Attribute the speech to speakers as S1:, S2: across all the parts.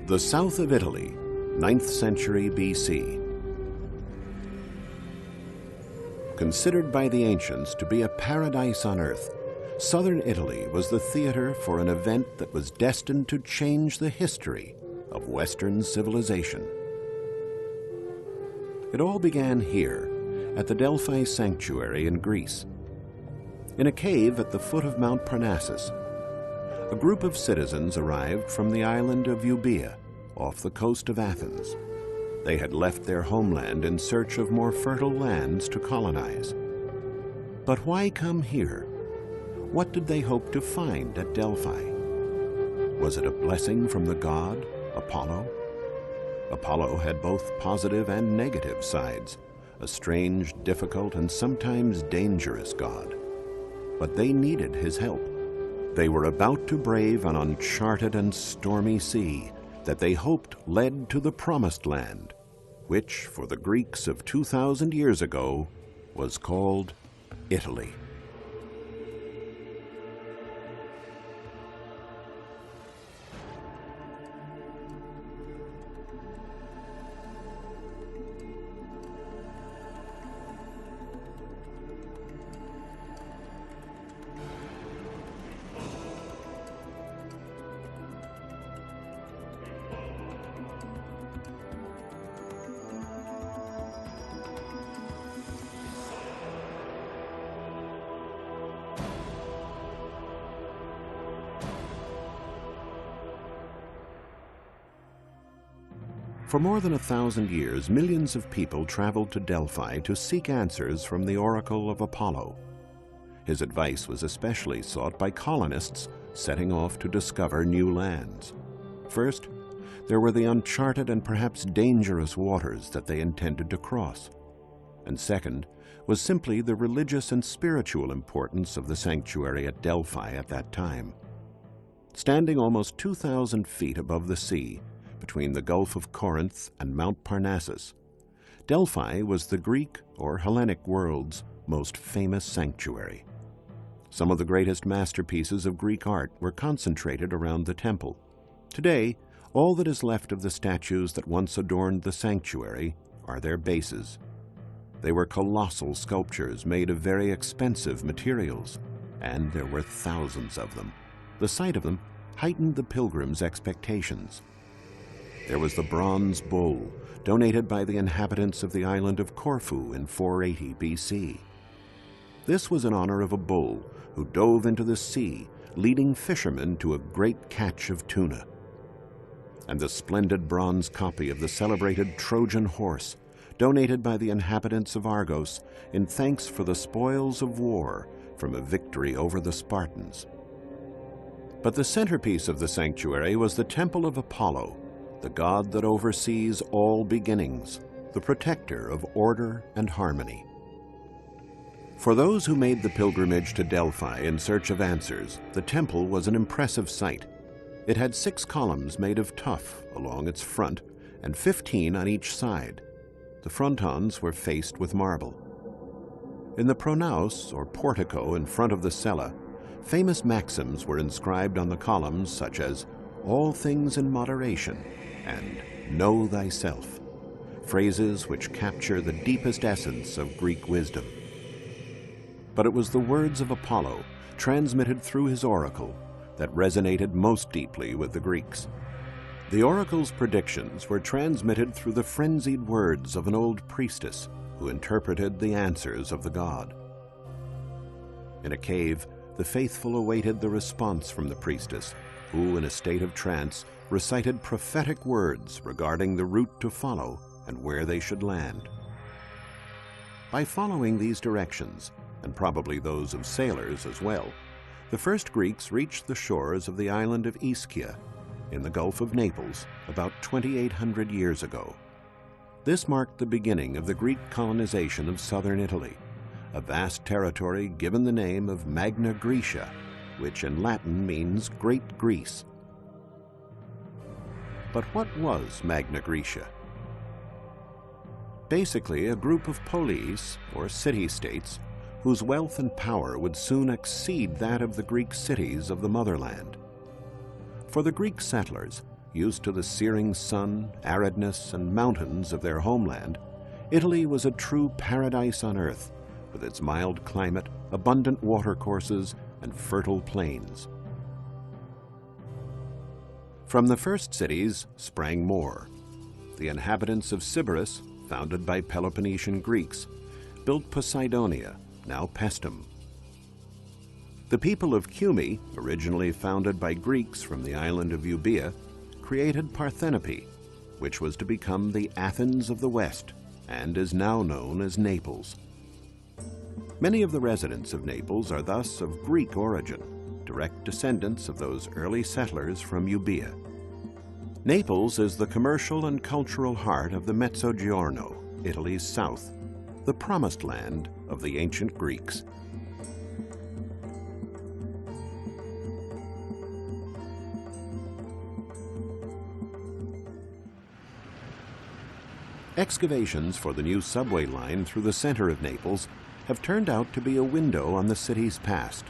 S1: The south of Italy, 9th century BC. Considered by the ancients to be a paradise on earth, southern Italy was the theater for an event that was destined to change the history of Western civilization. It all began here, at the Delphi Sanctuary in Greece. In a cave at the foot of Mount Parnassus, a group of citizens arrived from the island of Euboea, off the coast of Athens. They had left their homeland in search of more fertile lands to colonize. But why come here? What did they hope to find at Delphi? Was it a blessing from the god, Apollo? Apollo had both positive and negative sides, a strange, difficult, and sometimes dangerous god. But they needed his help. They were about to brave an uncharted and stormy sea that they hoped led to the Promised Land, which, for the Greeks of 2,000 years ago, was called Italy. For more than 1,000 years, millions of people traveled to Delphi to seek answers from the oracle of Apollo. His advice was especially sought by colonists setting off to discover new lands. First, there were the uncharted and perhaps dangerous waters that they intended to cross. And second was simply the religious and spiritual importance of the sanctuary at Delphi at that time. Standing almost 2,000 feet above the sea, between the Gulf of Corinth and Mount Parnassus, Delphi was the Greek or Hellenic world's most famous sanctuary. Some of the greatest masterpieces of Greek art were concentrated around the temple. Today, all that is left of the statues that once adorned the sanctuary are their bases. They were colossal sculptures made of very expensive materials, and there were thousands of them. The sight of them heightened the pilgrims' expectations. There was the bronze bull, donated by the inhabitants of the island of Corfu in 480 BC. This was in honor of a bull who dove into the sea, leading fishermen to a great catch of tuna. And the splendid bronze copy of the celebrated Trojan horse, donated by the inhabitants of Argos in thanks for the spoils of war from a victory over the Spartans. But the centerpiece of the sanctuary was the Temple of Apollo, the god that oversees all beginnings, the protector of order and harmony. For those who made the pilgrimage to Delphi in search of answers, the temple was an impressive sight. It had 6 columns made of tuff along its front and 15 on each side. The frontons were faced with marble. In the pronaos, or portico in front of the cella, famous maxims were inscribed on the columns such as "all things in moderation" and "know thyself," phrases which capture the deepest essence of Greek wisdom. But it was the words of Apollo, transmitted through his oracle, that resonated most deeply with the Greeks. The oracle's predictions were transmitted through the frenzied words of an old priestess who interpreted the answers of the god. In a cave, the faithful awaited the response from the priestess, who, in a state of trance, recited prophetic words regarding the route to follow and where they should land. By following these directions, and probably those of sailors as well, the first Greeks reached the shores of the island of Ischia in the Gulf of Naples about 2,800 years ago. This marked the beginning of the Greek colonization of southern Italy, a vast territory given the name of Magna Graecia, which in Latin means Great Greece. But what was Magna Graecia? Basically, a group of polis, or city-states, whose wealth and power would soon exceed that of the Greek cities of the motherland. For the Greek settlers, used to the searing sun, aridness, and mountains of their homeland, Italy was a true paradise on earth, with its mild climate, abundant watercourses, and fertile plains. From the first cities sprang more. The inhabitants of Sybaris, founded by Peloponnesian Greeks, built Poseidonia, now Pasteum. The people of Cumae, originally founded by Greeks from the island of Euboea, created Parthenope, which was to become the Athens of the West and is now known as Naples. Many of the residents of Naples are thus of Greek origin, direct descendants of those early settlers from Euboea. Naples is the commercial and cultural heart of the Mezzogiorno, Italy's south, the promised land of the ancient Greeks. Excavations for the new subway line through the center of Naples have turned out to be a window on the city's past.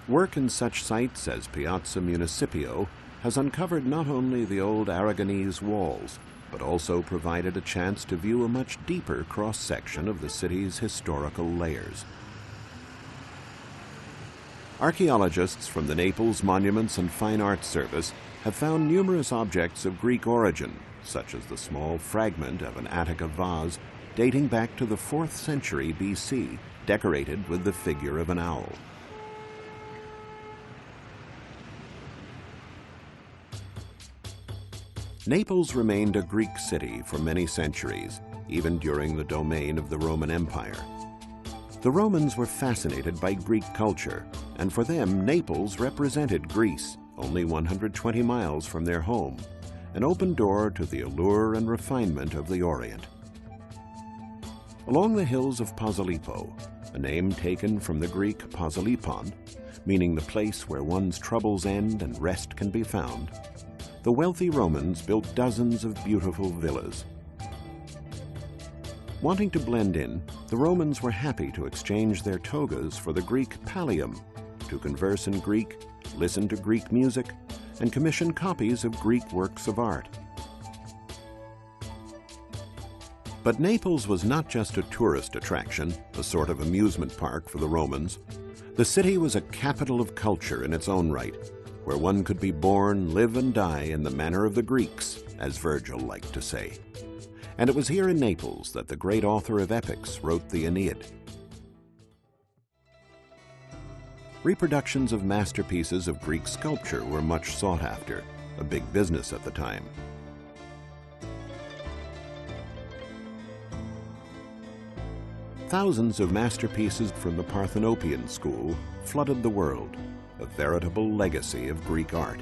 S1: Work in such sites as Piazza Municipio has uncovered not only the old Aragonese walls, but also provided a chance to view a much deeper cross-section of the city's historical layers. Archaeologists from the Naples Monuments and Fine Arts Service have found numerous objects of Greek origin, such as the small fragment of an Attica vase dating back to the 4th century BC, decorated with the figure of an owl. Naples remained a Greek city for many centuries, even during the domain of the Roman Empire. The Romans were fascinated by Greek culture, and for them, Naples represented Greece, only 120 miles from their home, an open door to the allure and refinement of the Orient. Along the hills of Posillipo, a name taken from the Greek Posilipon, meaning the place where one's troubles end and rest can be found, the wealthy Romans built dozens of beautiful villas. Wanting to blend in, the Romans were happy to exchange their togas for the Greek pallium, to converse in Greek, listen to Greek music, and commission copies of Greek works of art. But Naples was not just a tourist attraction, a sort of amusement park for the Romans. The city was a capital of culture in its own right, where one could be born, live, and die in the manner of the Greeks, as Virgil liked to say. And it was here in Naples that the great author of epics wrote the Aeneid. Reproductions of masterpieces of Greek sculpture were much sought after, a big business at the time. Thousands of masterpieces from the Parthenopean school flooded the world, a veritable legacy of Greek art.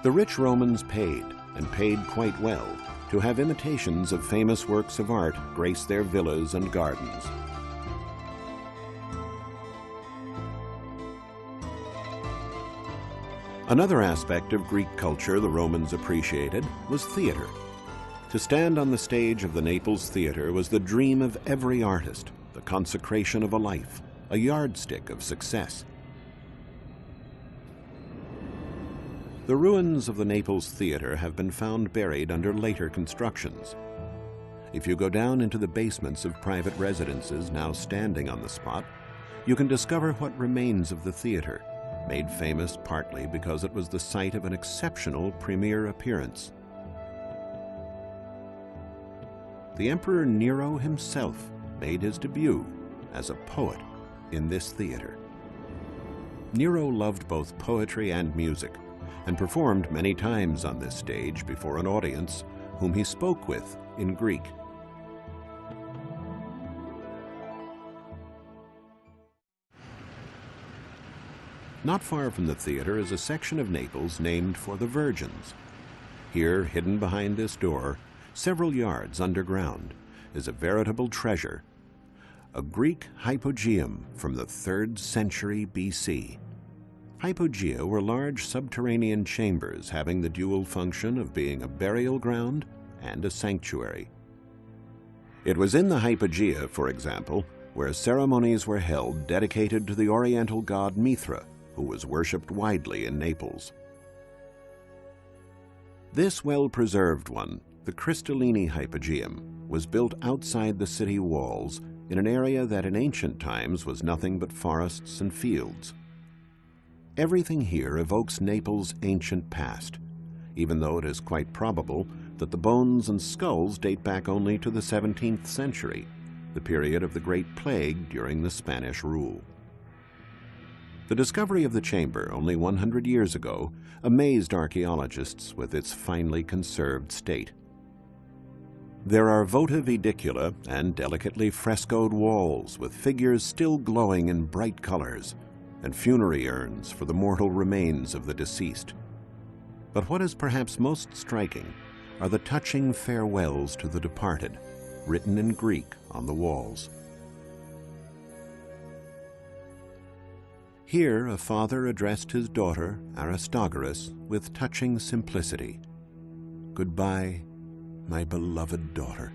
S1: The rich Romans paid, and paid quite well, to have imitations of famous works of art grace their villas and gardens. Another aspect of Greek culture the Romans appreciated was theater. To stand on the stage of the Naples Theater was the dream of every artist, the consecration of a life, a yardstick of success. The ruins of the Naples Theater have been found buried under later constructions. If you go down into the basements of private residences now standing on the spot, you can discover what remains of the theater, made famous partly because it was the site of an exceptional premiere appearance. The Emperor Nero himself made his debut as a poet in this theater. Nero loved both poetry and music, and performed many times on this stage before an audience whom he spoke with in Greek. Not far from the theater is a section of Naples named for the Virgins. Here, hidden behind this door, several yards underground, is a veritable treasure, a Greek hypogeum from the 3rd century BC. Hypogea were large subterranean chambers having the dual function of being a burial ground and a sanctuary. It was in the hypogea, for example, where ceremonies were held dedicated to the oriental god Mithra, who was worshipped widely in Naples. This well-preserved one, the Crystallini Hypogeum, was built outside the city walls in an area that in ancient times was nothing but forests and fields. Everything here evokes Naples' ancient past, even though it is quite probable that the bones and skulls date back only to the 17th century, the period of the Great Plague during the Spanish rule. The discovery of the chamber only 100 years ago amazed archaeologists with its finely conserved state. There are votive edicula and delicately frescoed walls with figures still glowing in bright colors, and funerary urns for the mortal remains of the deceased. But what is perhaps most striking are the touching farewells to the departed, written in Greek on the walls. Here a father addressed his daughter, Aristogoras, with touching simplicity. "Goodbye, my beloved daughter."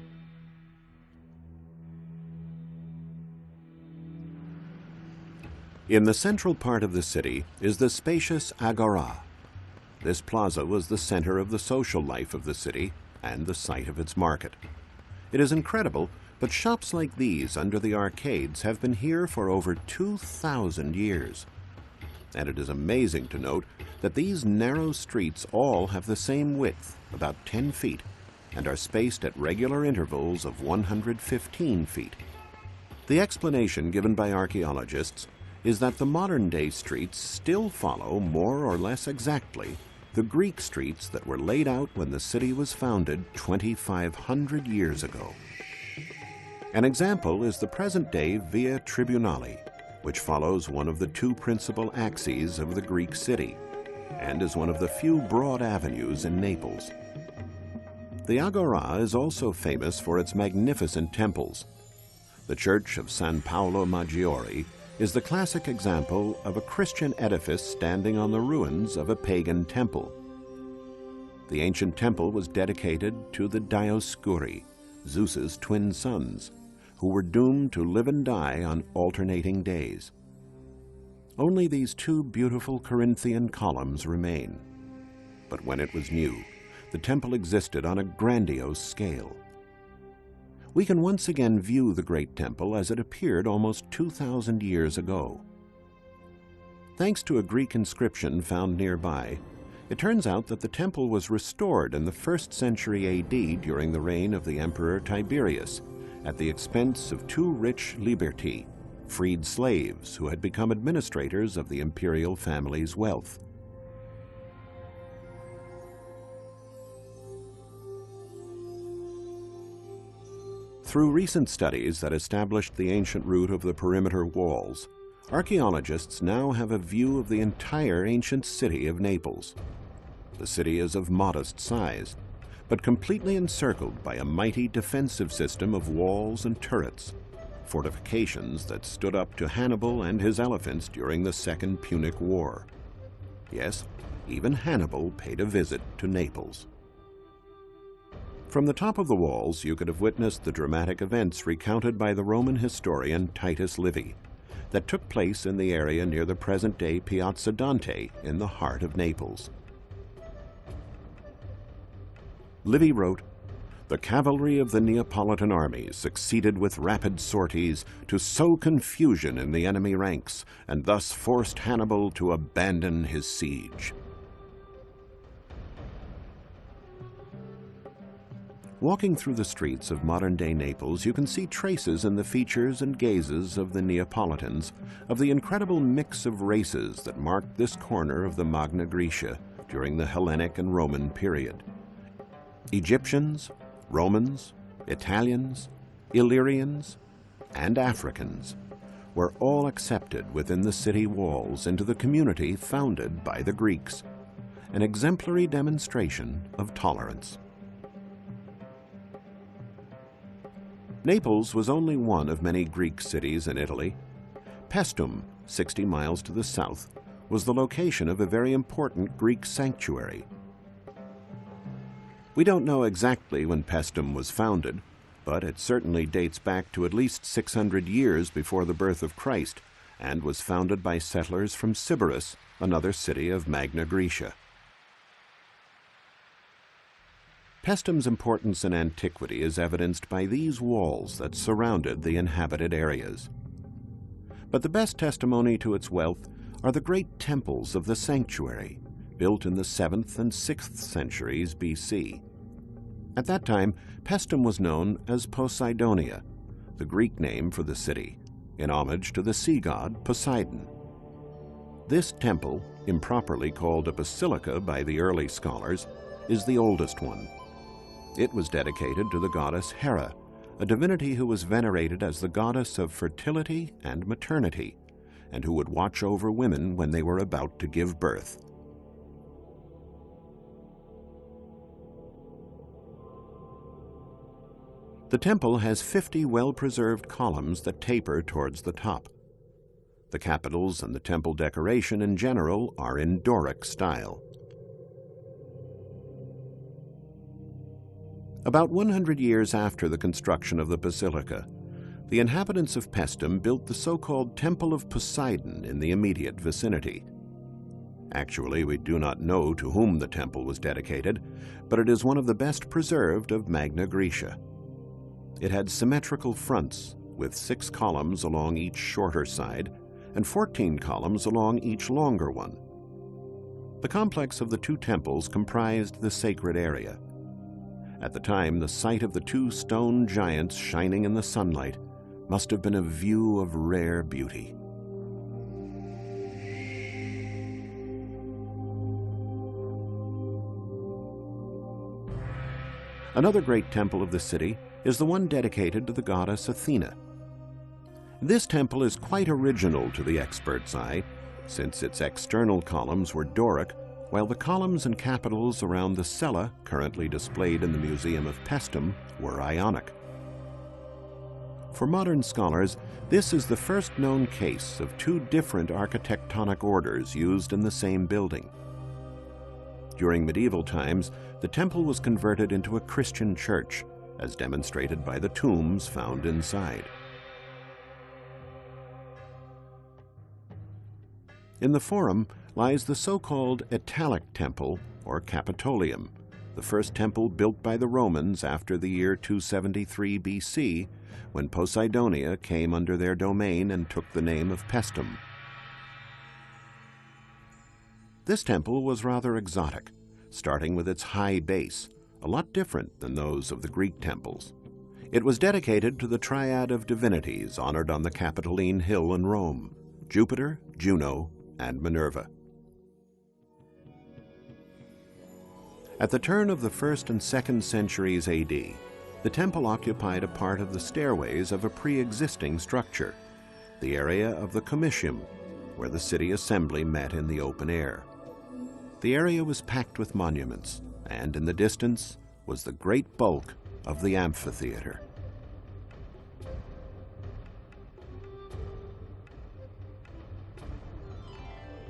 S1: In the central part of the city is the spacious Agora. This plaza was the center of the social life of the city and the site of its market. It is incredible, but shops like these under the arcades have been here for over 2,000 years. And it is amazing to note that these narrow streets all have the same width, about 10 feet, and are spaced at regular intervals of 115 feet. The explanation given by archaeologists is that the modern-day streets still follow more or less exactly the Greek streets that were laid out when the city was founded 2,500 years ago. An example is the present-day Via Tribunali, which follows one of the two principal axes of the Greek city, and is one of the few broad avenues in Naples. The Agora is also famous for its magnificent temples. The Church of San Paolo Maggiore is the classic example of a Christian edifice standing on the ruins of a pagan temple. The ancient temple was dedicated to the Dioscuri, Zeus's twin sons, who were doomed to live and die on alternating days. Only these two beautiful Corinthian columns remain. But when it was new, the temple existed on a grandiose scale. We can once again view the great temple as it appeared almost 2,000 years ago. Thanks to a Greek inscription found nearby, it turns out that the temple was restored in the 1st century AD during the reign of the Emperor Tiberius, at the expense of two rich liberti, freed slaves who had become administrators of the imperial family's wealth. Through recent studies that established the ancient route of the perimeter walls, archaeologists now have a view of the entire ancient city of Naples. The city is of modest size, but completely encircled by a mighty defensive system of walls and turrets, fortifications that stood up to Hannibal and his elephants during the Second Punic War. Yes, even Hannibal paid a visit to Naples. From the top of the walls, you could have witnessed the dramatic events recounted by the Roman historian Titus Livy that took place in the area near the present-day Piazza Dante in the heart of Naples. Livy wrote, "The cavalry of the Neapolitan army succeeded with rapid sorties to sow confusion in the enemy ranks, and thus forced Hannibal to abandon his siege." Walking through the streets of modern-day Naples, you can see traces in the features and gazes of the Neapolitans of the incredible mix of races that marked this corner of the Magna Graecia during the Hellenic and Roman period. Egyptians, Romans, Italians, Illyrians, and Africans were all accepted within the city walls into the community founded by the Greeks, an exemplary demonstration of tolerance. Naples was only one of many Greek cities in Italy. Pasteum, 60 miles to the south, was the location of a very important Greek sanctuary. We don't know exactly when Pasteum was founded, but it certainly dates back to at least 600 years before the birth of Christ and was founded by settlers from Sybaris, another city of Magna Graecia. Paestum's importance in antiquity is evidenced by these walls that surrounded the inhabited areas. But the best testimony to its wealth are the great temples of the sanctuary, built in the 7th and 6th centuries BC. At that time, Paestum was known as Poseidonia, the Greek name for the city, in homage to the sea god Poseidon. This temple, improperly called a basilica by the early scholars, is the oldest one. It was dedicated to the goddess Hera, a divinity who was venerated as the goddess of fertility and maternity, and who would watch over women when they were about to give birth. The temple has 50 well-preserved columns that taper towards the top. The capitals and the temple decoration in general are in Doric style. About 100 years after the construction of the basilica, the inhabitants of Paestum built the so-called Temple of Poseidon in the immediate vicinity. Actually, we do not know to whom the temple was dedicated, but it is one of the best preserved of Magna Graecia. It had symmetrical fronts, with 6 columns along each shorter side and 14 columns along each longer one. The complex of the 2 temples comprised the sacred area. At the time, the sight of the 2 stone giants shining in the sunlight must have been a view of rare beauty. Another great temple of the city is the one dedicated to the goddess Athena. This temple is quite original to the expert's eye, since its external columns were Doric, while the columns and capitals around the cella, currently displayed in the Museum of Paestum, were Ionic. For modern scholars, this is the first known case of 2 different architectonic orders used in the same building. During medieval times, the temple was converted into a Christian church, as demonstrated by the tombs found inside. In the Forum lies the so-called Italic Temple, or Capitolium, the first temple built by the Romans after the year 273 BC, when Poseidonia came under their domain and took the name of Paestum. This temple was rather exotic, starting with its high base, a lot different than those of the Greek temples. It was dedicated to the triad of divinities honored on the Capitoline Hill in Rome: Jupiter, Juno, and Minerva. At the turn of the 1st and 2nd centuries AD, the temple occupied a part of the stairways of a pre-existing structure, the area of the Comitium, where the city assembly met in the open air. The area was packed with monuments, and in the distance was the great bulk of the amphitheater.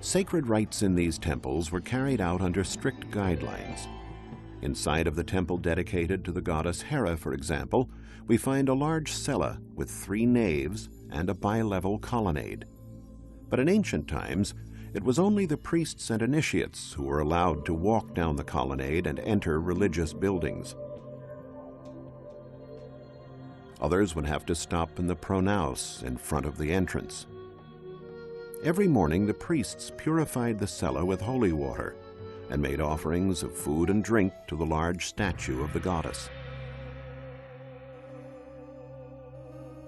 S1: Sacred rites in these temples were carried out under strict guidelines. Inside of the temple dedicated to the goddess Hera, for example, we find a large cella with 3 naves and a bi-level colonnade. But in ancient times, it was only the priests and initiates who were allowed to walk down the colonnade and enter religious buildings. Others would have to stop in the pronaos in front of the entrance. Every morning, the priests purified the cella with holy water and made offerings of food and drink to the large statue of the goddess.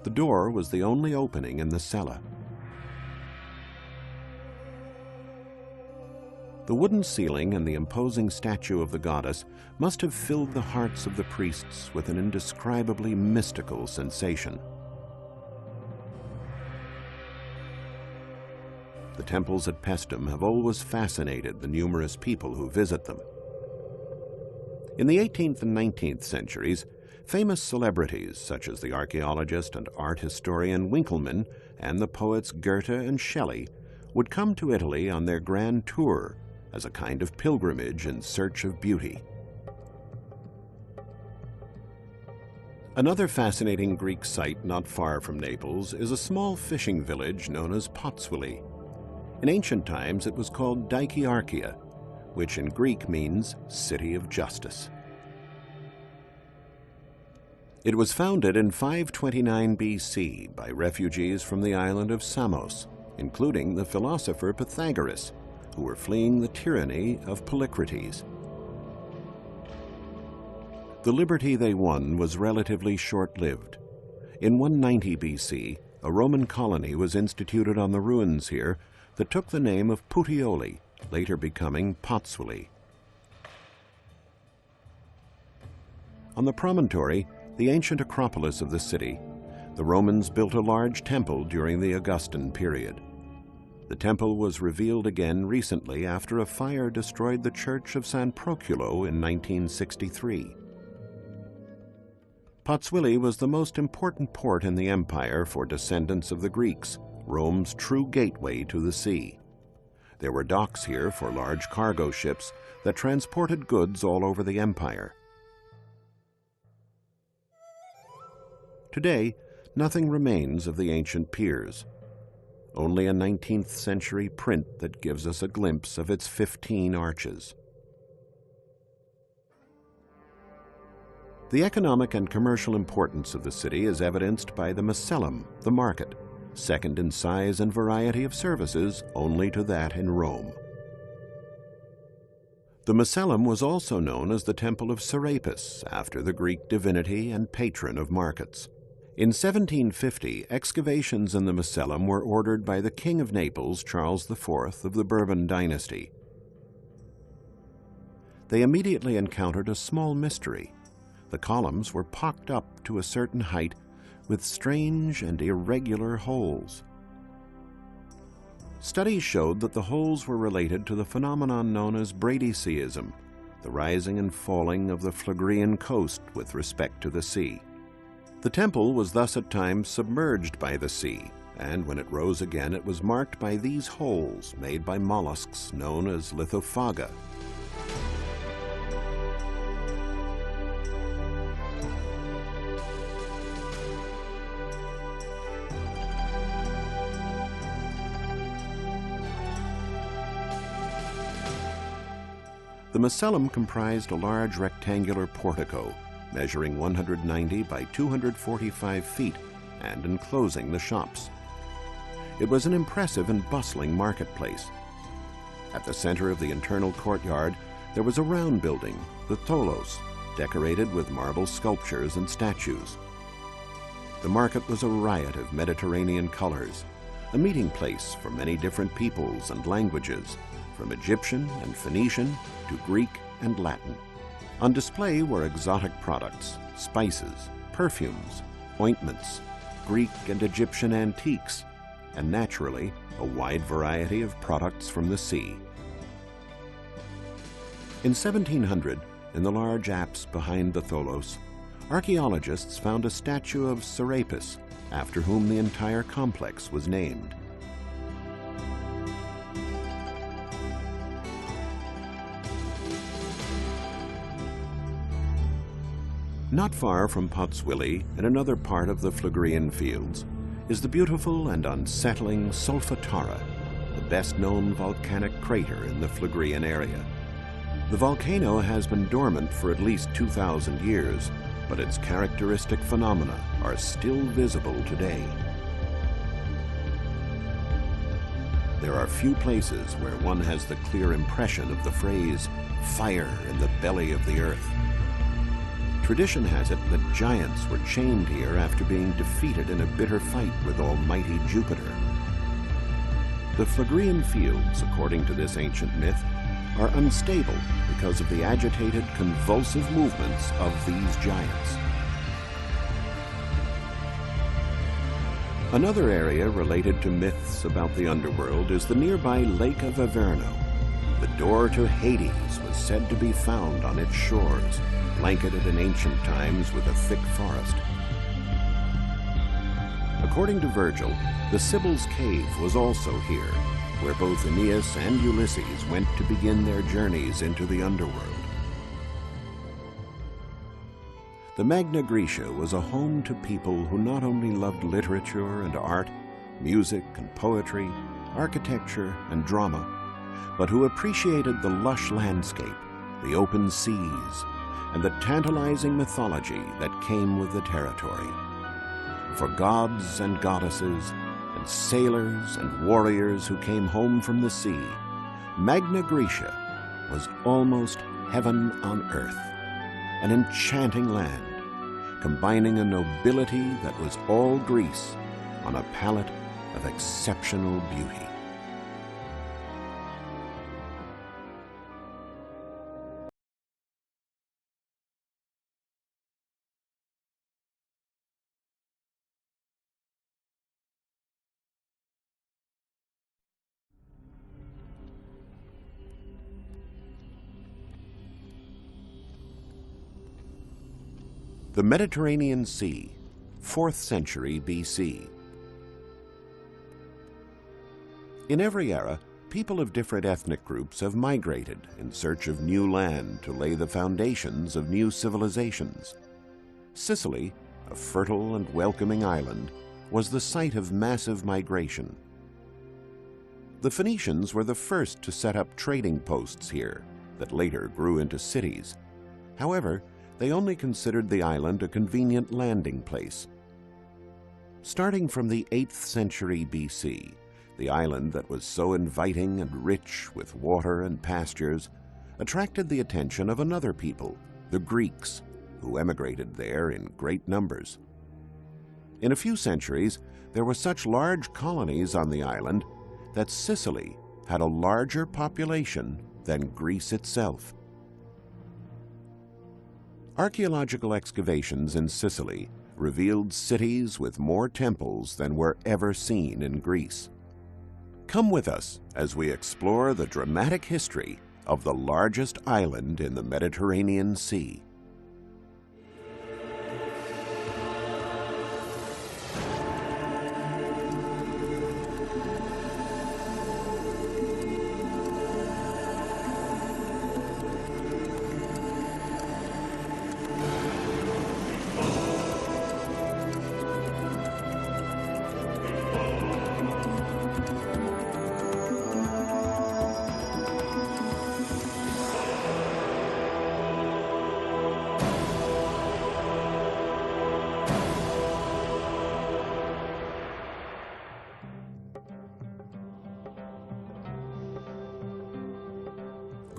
S1: The door was the only opening in the cella. The wooden ceiling and the imposing statue of the goddess must have filled the hearts of the priests with an indescribably mystical sensation. The temples at Paestum have always fascinated the numerous people who visit them. In the 18th and 19th centuries, famous celebrities such as the archaeologist and art historian Winckelmann and the poets Goethe and Shelley would come to Italy on their grand tour as a kind of pilgrimage in search of beauty. Another fascinating Greek site not far from Naples is a small fishing village known as Puteoli. In ancient times, it was called Dikyarchia, which in Greek means City of Justice. It was founded in 529 BC by refugees from the island of Samos, including the philosopher Pythagoras, who were fleeing the tyranny of Polycrates. The liberty they won was relatively short-lived. In 190 BC, a Roman colony was instituted on the ruins here that took the name of Puteoli, later becoming Puteoli. On the promontory, the ancient acropolis of the city, the Romans built a large temple during the Augustan period. The temple was revealed again recently after a fire destroyed the church of San Proculo in 1963. Puteoli was the most important port in the empire for descendants of the Greeks, Rome's true gateway to the sea. There were docks here for large cargo ships that transported goods all over the empire. Today, nothing remains of the ancient piers. Only a 19th century print that gives us a glimpse of its 15 arches. The economic and commercial importance of the city is evidenced by the Macellum, the market, second in size and variety of services only to that in Rome. The Macellum was also known as the Temple of Serapis, after the Greek divinity and patron of markets. In 1750, excavations in the Macellum were ordered by the King of Naples, Charles IV of the Bourbon dynasty. They immediately encountered a small mystery. The columns were pocked up to a certain height with strange and irregular holes. Studies showed that the holes were related to the phenomenon known as bradyseism, the rising and falling of the Phlegrean coast with respect to the sea. The temple was thus at times submerged by the sea, and when it rose again it was marked by these holes made by mollusks known as lithophaga. The Macellum comprised a large rectangular portico, measuring 190 by 245 feet and enclosing the shops. It was an impressive and bustling marketplace. At the center of the internal courtyard, there was a round building, the tholos, decorated with marble sculptures and statues. The market was a riot of Mediterranean colors, a meeting place for many different peoples and languages, from Egyptian and Phoenician to Greek and Latin. On display were exotic products, spices, perfumes, ointments, Greek and Egyptian antiques, and naturally, a wide variety of products from the sea. In 1700, in the large apse behind the tholos, archaeologists found a statue of Serapis, after whom the entire complex was named. Not far from Puteoli, in another part of the Phlegrean fields, is the beautiful and unsettling Solfatara, the best-known volcanic crater in the Phlegrean area. The volcano has been dormant for at least 2,000 years, but its characteristic phenomena are still visible today. There are few places where one has the clear impression of the phrase, "fire in the belly of the earth." Tradition has it that giants were chained here after being defeated in a bitter fight with almighty Jupiter. The Phlegrean fields, according to this ancient myth, are unstable because of the agitated, convulsive movements of these giants. Another area related to myths about the underworld is the nearby Lake of Averno. The door to Hades was said to be found on its shores, blanketed in ancient times with a thick forest. According to Virgil, the Sibyl's Cave was also here, where both Aeneas and Ulysses went to begin their journeys into the underworld. The Magna Graecia was a home to people who not only loved literature and art, music and poetry, architecture and drama, but who appreciated the lush landscape, the open seas, and the tantalizing mythology that came with the territory. For gods and goddesses, and sailors and warriors who came home from the sea, Magna Graecia was almost heaven on earth, an enchanting land, combining a nobility that was all Greece on a palette of exceptional beauty. The Mediterranean Sea, 4th century BC. In every era, people of different ethnic groups have migrated in search of new land to lay the foundations of new civilizations. Sicily, a fertile and welcoming island, was the site of massive migration. The Phoenicians were the first to set up trading posts here that later grew into cities. However, they only considered the island a convenient landing place. Starting from the 8th century BC, the island that was so inviting and rich with water and pastures attracted the attention of another people, the Greeks, who emigrated there in great numbers. In a few centuries, there were such large colonies on the island that Sicily had a larger population than Greece itself. Archaeological excavations in Sicily revealed cities with more temples than were ever seen in Greece. Come with us as we explore the dramatic history of the largest island in the Mediterranean Sea.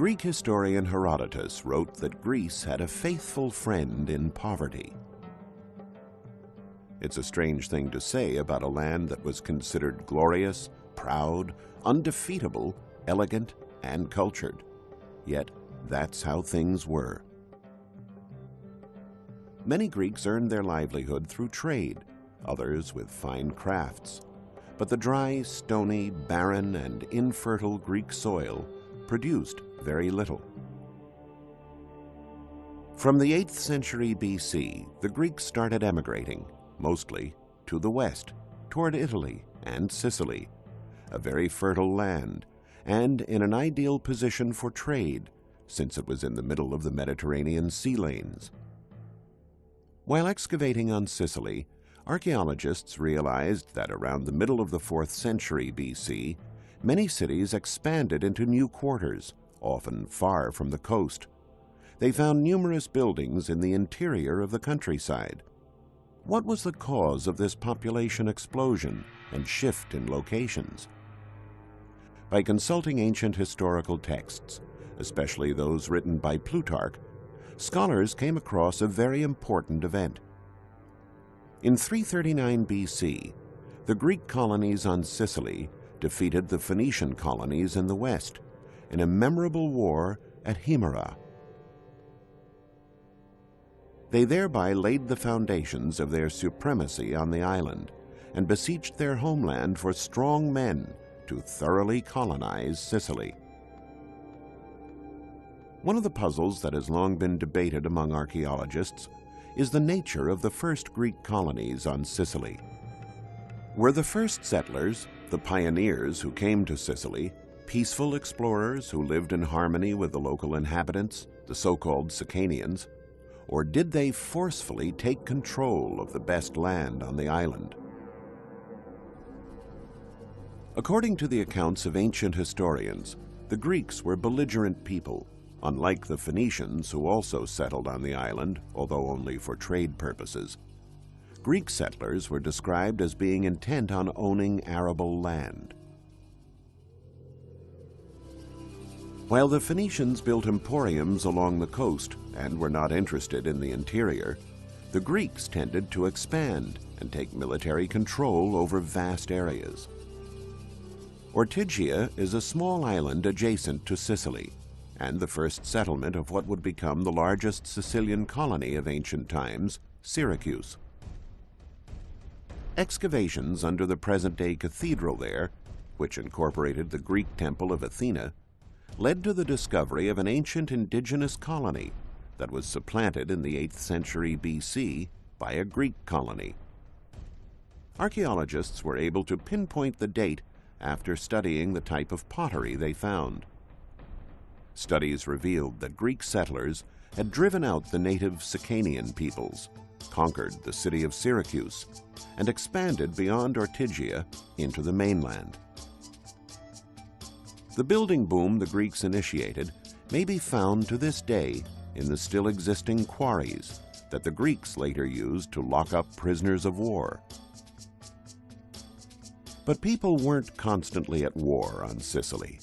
S1: Greek historian Herodotus wrote that Greece had a faithful friend in poverty. It's a strange thing to say about a land that was considered glorious, proud, undefeatable, elegant, and cultured. Yet, that's how things were. Many Greeks earned their livelihood through trade, others with fine crafts. But the dry, stony, barren, and infertile Greek soil produced very little. From the 8th century BC, the Greeks started emigrating, mostly to the west, toward Italy and Sicily, a very fertile land, and in an ideal position for trade, since it was in the middle of the Mediterranean sea lanes. While excavating on Sicily, archaeologists realized that around the middle of the 4th century BC, many cities expanded into new quarters, often far from the coast. They found numerous buildings in the interior of the countryside. What was the cause of this population explosion and shift in locations? By consulting ancient historical texts, especially those written by Plutarch, scholars came across a very important event. In 339 BC, the Greek colonies on Sicily defeated the Phoenician colonies in the west in a memorable war at Himera. They thereby laid the foundations of their supremacy on the island and beseeched their homeland for strong men to thoroughly colonize Sicily. One of the puzzles that has long been debated among archaeologists is the nature of the first Greek colonies on Sicily. Were the first settlers, the pioneers who came to Sicily, peaceful explorers who lived in harmony with the local inhabitants, the so-called Sicanians, or did they forcefully take control of the best land on the island? According to the accounts of ancient historians, the Greeks were belligerent people, unlike the Phoenicians, who also settled on the island, although only for trade purposes. Greek settlers were described as being intent on owning arable land. While the Phoenicians built emporiums along the coast and were not interested in the interior, the Greeks tended to expand and take military control over vast areas. Ortygia is a small island adjacent to Sicily, and the first settlement of what would become the largest Sicilian colony of ancient times, Syracuse. Excavations under the present-day cathedral there, which incorporated the Greek temple of Athena, led to the discovery of an ancient indigenous colony that was supplanted in the 8th century BC by a Greek colony. Archaeologists were able to pinpoint the date after studying the type of pottery they found. Studies revealed that Greek settlers had driven out the native Sicanian peoples, conquered the city of Syracuse, and expanded beyond Ortygia into the mainland. The building boom the Greeks initiated may be found to this day in the still existing quarries that the Greeks later used to lock up prisoners of war. But people weren't constantly at war on Sicily.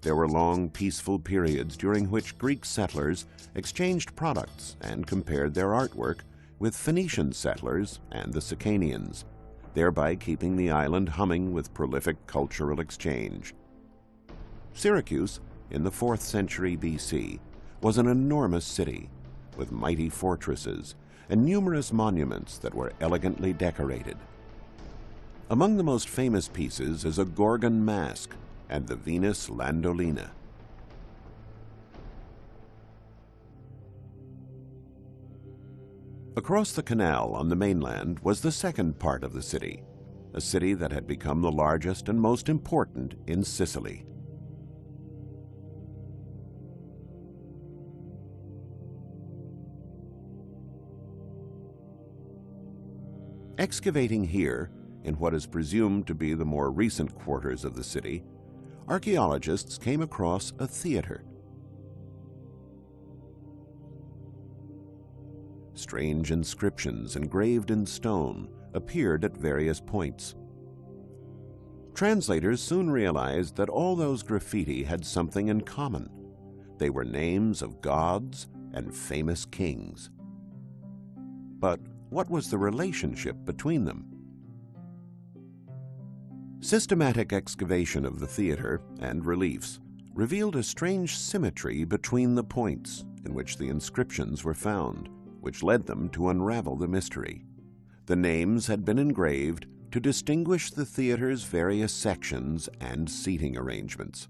S1: There were long, peaceful periods during which Greek settlers exchanged products and compared their artwork with Phoenician settlers and the Sicanians, thereby keeping the island humming with prolific cultural exchange. Syracuse, in the 4th century BC, was an enormous city with mighty fortresses and numerous monuments that were elegantly decorated. Among the most famous pieces is a Gorgon mask and the Venus Landolina. Across the canal on the mainland was the second part of the city, a city that had become the largest and most important in Sicily. Excavating here, in what is presumed to be the more recent quarters of the city, archaeologists came across a theater. Strange inscriptions engraved in stone appeared at various points. Translators soon realized that all those graffiti had something in common. They were names of gods and famous kings. But what was the relationship between them? Systematic excavation of the theater and reliefs revealed a strange symmetry between the points in which the inscriptions were found, which led them to unravel the mystery. The names had been engraved to distinguish the theater's various sections and seating arrangements.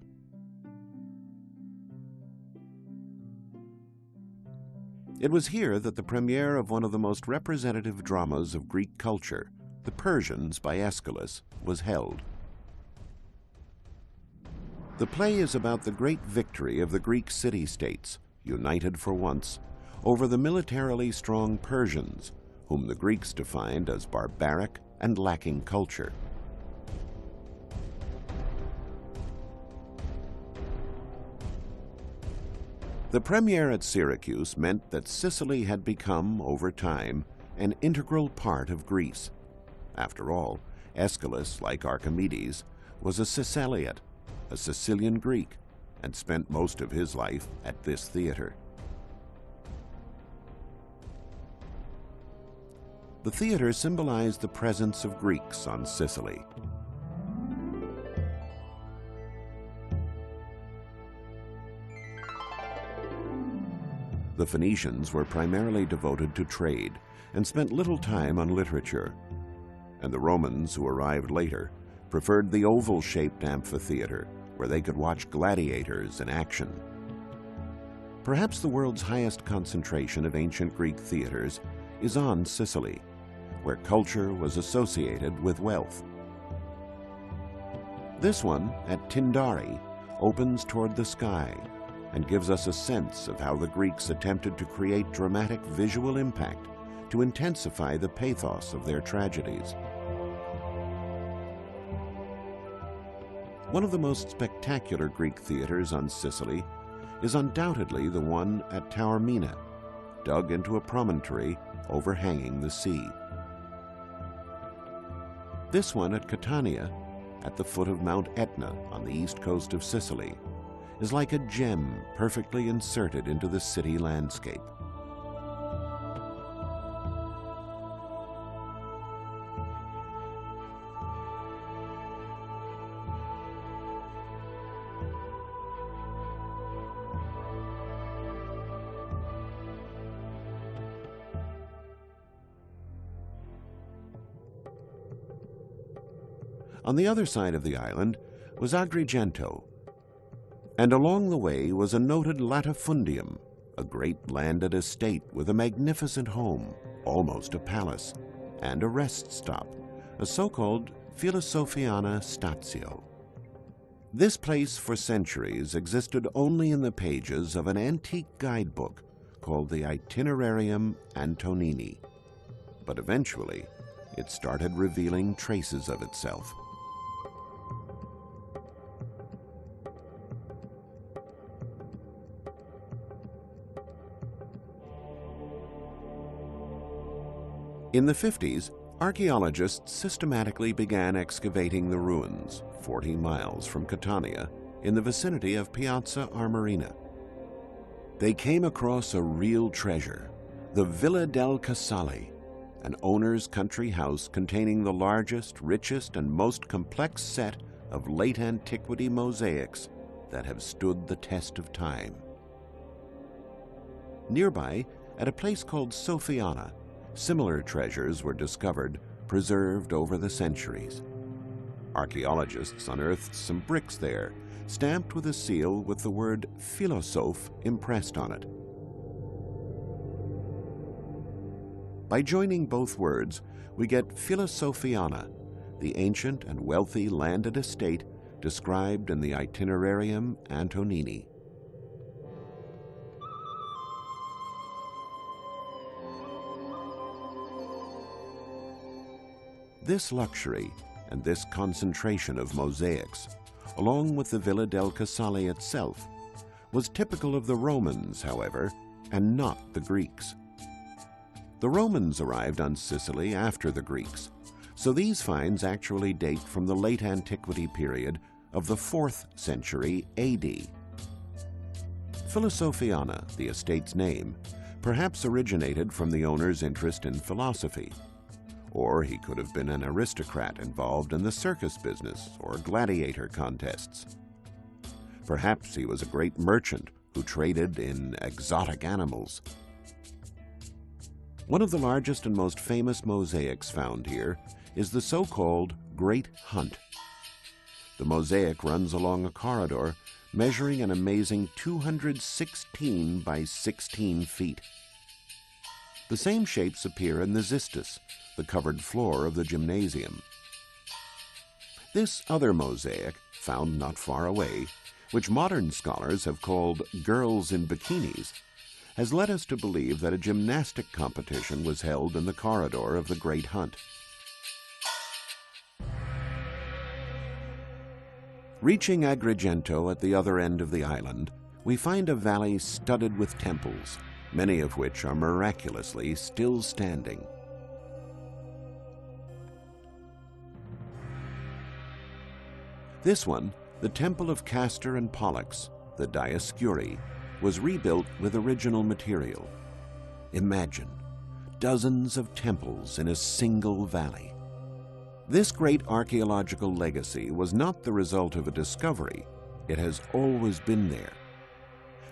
S1: It was here that the premiere of one of the most representative dramas of Greek culture, The Persians by Aeschylus, was held. The play is about the great victory of the Greek city-states, united for once, over the militarily strong Persians, whom the Greeks defined as barbaric and lacking culture. The premiere at Syracuse meant that Sicily had become, over time, an integral part of Greece. After all, Aeschylus, like Archimedes, was a Siciliot, a Sicilian Greek, and spent most of his life at this theater. The theater symbolized the presence of Greeks on Sicily. The Phoenicians were primarily devoted to trade and spent little time on literature, and the Romans, who arrived later, preferred the oval-shaped amphitheater where they could watch gladiators in action. Perhaps the world's highest concentration of ancient Greek theaters is on Sicily, where culture was associated with wealth. This one, at Tindari, opens toward the sky and gives us a sense of how the Greeks attempted to create dramatic visual impact to intensify the pathos of their tragedies. One of the most spectacular Greek theaters on Sicily is undoubtedly the one at Taormina, dug into a promontory overhanging the sea. This one at Catania, at the foot of Mount Etna on the east coast of Sicily, is like a gem perfectly inserted into the city landscape. On the other side of the island was Agrigento, and along the way was a noted latifundium, a great landed estate with a magnificent home, almost a palace, and a rest stop, a so-called Philosophiana Statio. This place for centuries existed only in the pages of an antique guidebook called the Itinerarium Antonini, but eventually it started revealing traces of itself. In the 50s, archaeologists systematically began excavating the ruins 40 miles from Catania in the vicinity of Piazza Armerina. They came across a real treasure, the Villa del Casale, an owner's country house containing the largest, richest, and most complex set of late antiquity mosaics that have stood the test of time. Nearby, at a place called Sophiana, similar treasures were discovered, preserved over the centuries. Archaeologists unearthed some bricks there, stamped with a seal with the word philosophe impressed on it. By joining both words, we get Philosophiana, the ancient and wealthy landed estate described in the Itinerarium Antonini. This luxury and this concentration of mosaics, along with the Villa del Casale itself, was typical of the Romans, however, and not the Greeks. The Romans arrived on Sicily after the Greeks, so these finds actually date from the late antiquity period of the 4th century AD. Philosophiana, the estate's name, perhaps originated from the owner's interest in philosophy. Or he could have been an aristocrat involved in the circus business or gladiator contests. Perhaps he was a great merchant who traded in exotic animals. One of the largest and most famous mosaics found here is the so-called Great Hunt. The mosaic runs along a corridor measuring an amazing 216 by 16 feet. The same shapes appear in the xystus, the covered floor of the gymnasium. This other mosaic, found not far away, which modern scholars have called girls in bikinis, has led us to believe that a gymnastic competition was held in the corridor of the Great Hunt. Reaching Agrigento at the other end of the island, we find a valley studded with temples, many of which are miraculously still standing. This one, the Temple of Castor and Pollux, the Dioscuri, was rebuilt with original material. Imagine, dozens of temples in a single valley. This great archaeological legacy was not the result of a discovery. It has always been there.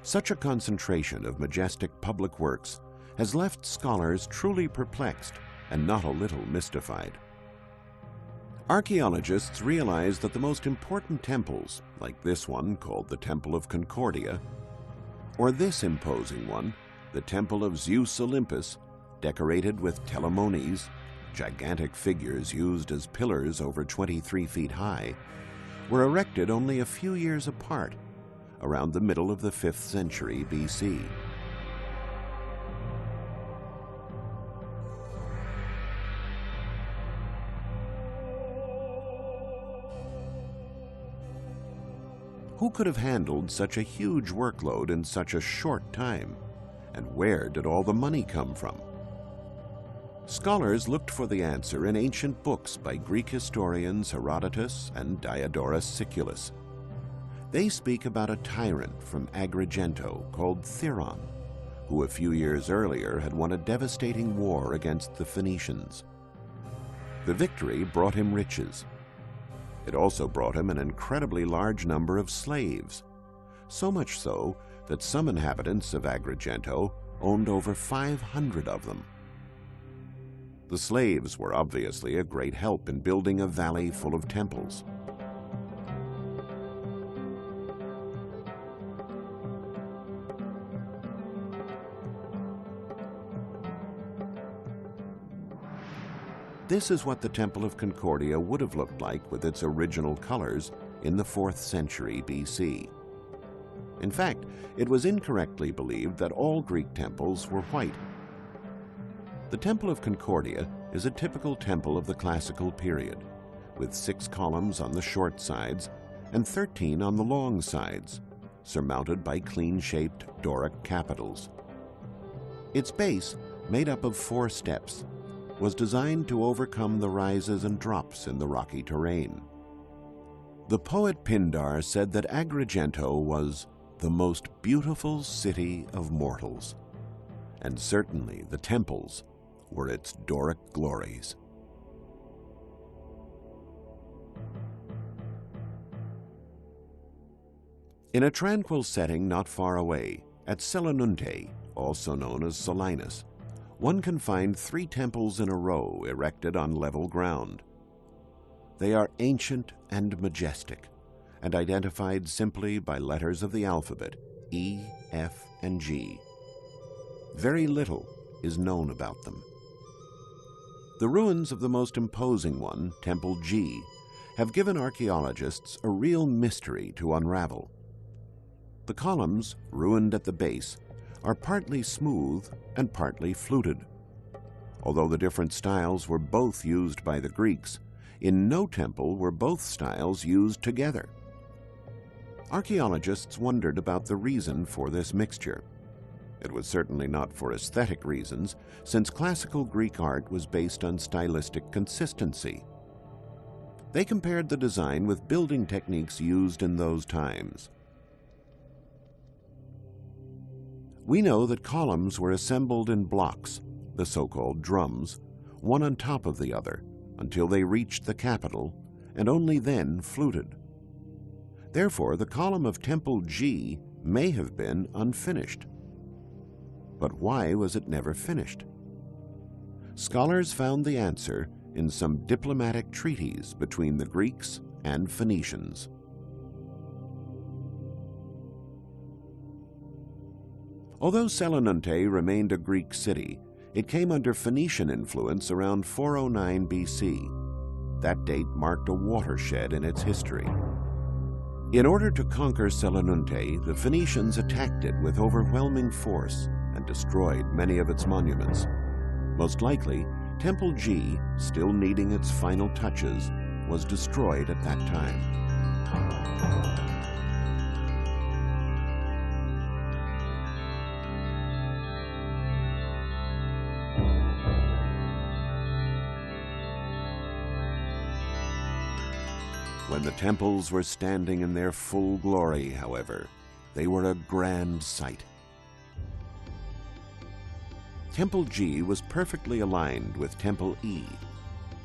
S1: Such a concentration of majestic public works has left scholars truly perplexed and not a little mystified. Archaeologists realize that the most important temples, like this one called the Temple of Concordia, or this imposing one, the Temple of Zeus Olympus, decorated with telemones, gigantic figures used as pillars over 23 feet high, were erected only a few years apart, around the middle of the 5th century BC. Who could have handled such a huge workload in such a short time? And where did all the money come from? Scholars looked for the answer in ancient books by Greek historians Herodotus and Diodorus Siculus. They speak about a tyrant from Agrigento called Theron, who a few years earlier had won a devastating war against the Phoenicians. The victory brought him riches. It also brought him an incredibly large number of slaves, so much so that some inhabitants of Agrigento owned over 500 of them. The slaves were obviously a great help in building a valley full of temples. This is what the Temple of Concordia would have looked like with its original colors in the 4th century BC. In fact, it was incorrectly believed that all Greek temples were white. The Temple of Concordia is a typical temple of the classical period, with 6 columns on the short sides and 13 on the long sides, surmounted by clean-shaped Doric capitals. Its base, made up of 4 steps, was designed to overcome the rises and drops in the rocky terrain. The poet Pindar said that Agrigento was the most beautiful city of mortals, and certainly the temples were its Doric glories. In a tranquil setting not far away, at Selenunte, also known as Selinus, one can find 3 temples in a row erected on level ground. They are ancient and majestic, and identified simply by letters of the alphabet, E, F, and G. Very little is known about them. The ruins of the most imposing one, Temple G, have given archaeologists a real mystery to unravel. The columns, ruined at the base, are partly smooth and partly fluted. Although the different styles were both used by the Greeks, in no temple were both styles used together. Archaeologists wondered about the reason for this mixture. It was certainly not for aesthetic reasons, since classical Greek art was based on stylistic consistency. They compared the design with building techniques used in those times. We know that columns were assembled in blocks, the so-called drums, one on top of the other, until they reached the capital, and only then fluted. Therefore, the column of Temple G may have been unfinished. But why was it never finished? Scholars found the answer in some diplomatic treaties between the Greeks and Phoenicians. Although Selenunte remained a Greek city, it came under Phoenician influence around 409 BC. That date marked a watershed in its history. In order to conquer Selenunte, the Phoenicians attacked it with overwhelming force and destroyed many of its monuments. Most likely, Temple G, still needing its final touches, was destroyed at that time. When the temples were standing in their full glory, however, they were a grand sight. Temple G was perfectly aligned with Temple E.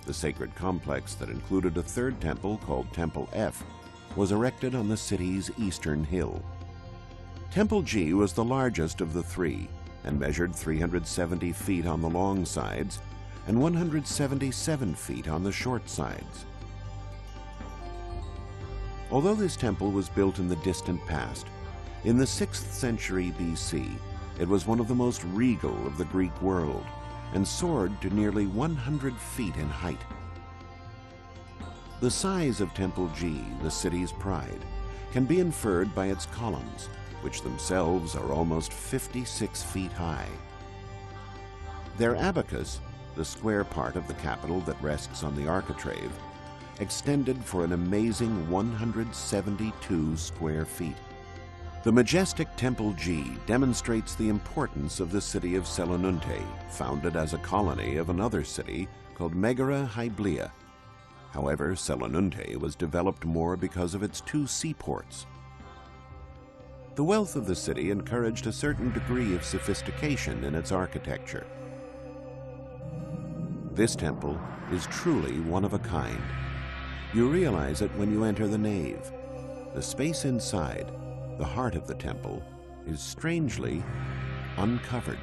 S1: The sacred complex that included a 3rd temple called Temple F was erected on the city's eastern hill. Temple G was the largest of the 3 and measured 370 feet on the long sides and 177 feet on the short sides. Although this temple was built in the distant past, in the 6th century BC, it was one of the most regal of the Greek world and soared to nearly 100 feet in height. The size of Temple G, the city's pride, can be inferred by its columns, which themselves are almost 56 feet high. Their abacus, the square part of the capital that rests on the architrave, extended for an amazing 172 square feet. The majestic Temple G demonstrates the importance of the city of Selenunte, founded as a colony of another city called Megara Hyblea. However, Selenunte was developed more because of its two seaports. The wealth of the city encouraged a certain degree of sophistication in its architecture. This temple is truly one of a kind. You realize it when you enter the nave. The space inside, the heart of the temple, is strangely uncovered.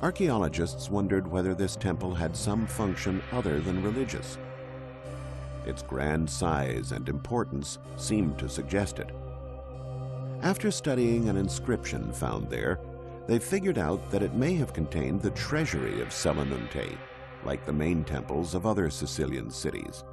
S1: Archaeologists wondered whether this temple had some function other than religious. Its grand size and importance seemed to suggest it. After studying an inscription found there, they figured out that it may have contained the treasury of Selenunte, like the main temples of other Sicilian cities.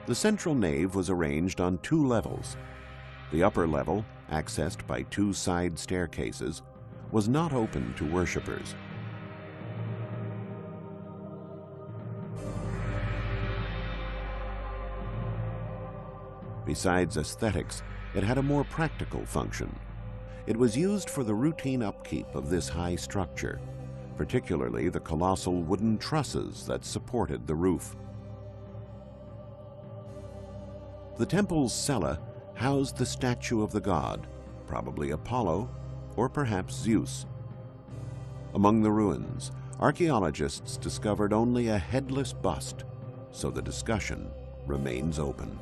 S1: The central nave was arranged on two levels. The upper level, accessed by two side staircases, was not open to worshippers. Besides aesthetics, it had a more practical function. It was used for the routine upkeep of this high structure, particularly the colossal wooden trusses that supported the roof. The temple's cella housed the statue of the god, probably Apollo or perhaps Zeus. Among the ruins, archaeologists discovered only a headless bust, so the discussion remains open.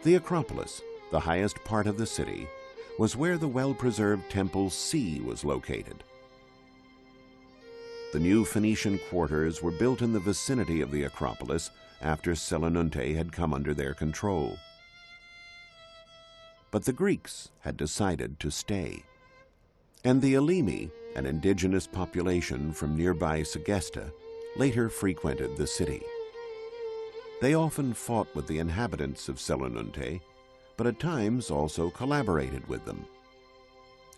S1: The Acropolis, the highest part of the city, was where the well-preserved Temple C was located. The new Phoenician quarters were built in the vicinity of the Acropolis after Selenunte had come under their control. But the Greeks had decided to stay. And the Elemi, an indigenous population from nearby Segesta, later frequented the city. They often fought with the inhabitants of Selenunte, but at times also collaborated with them.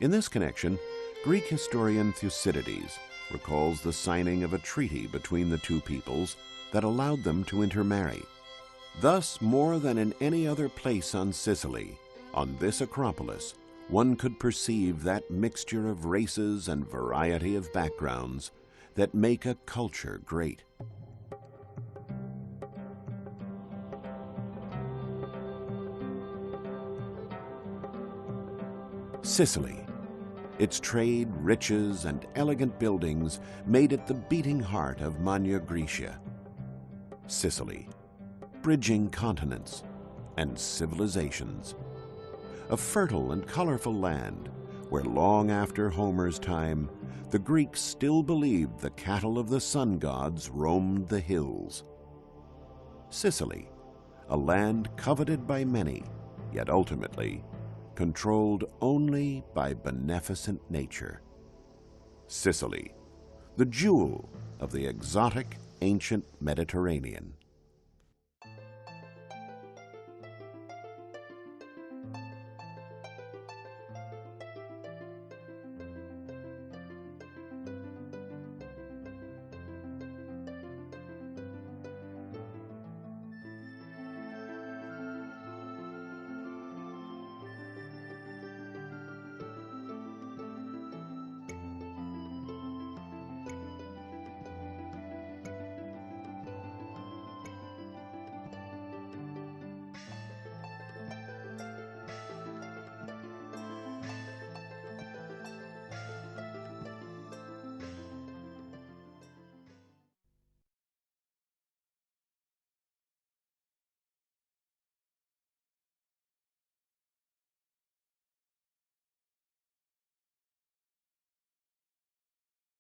S1: In this connection, Greek historian Thucydides recalls the signing of a treaty between the two peoples that allowed them to intermarry. Thus, more than in any other place on Sicily, on this Acropolis, one could perceive that mixture of races and variety of backgrounds that make a culture great. Sicily. Its trade, riches, and elegant buildings made it the beating heart of Magna Graecia. Sicily, bridging continents and civilizations. A fertile and colorful land where long after Homer's time, the Greeks still believed the cattle of the sun gods roamed the hills. Sicily, a land coveted by many, yet ultimately controlled only by beneficent nature. Sicily, the jewel of the exotic ancient Mediterranean.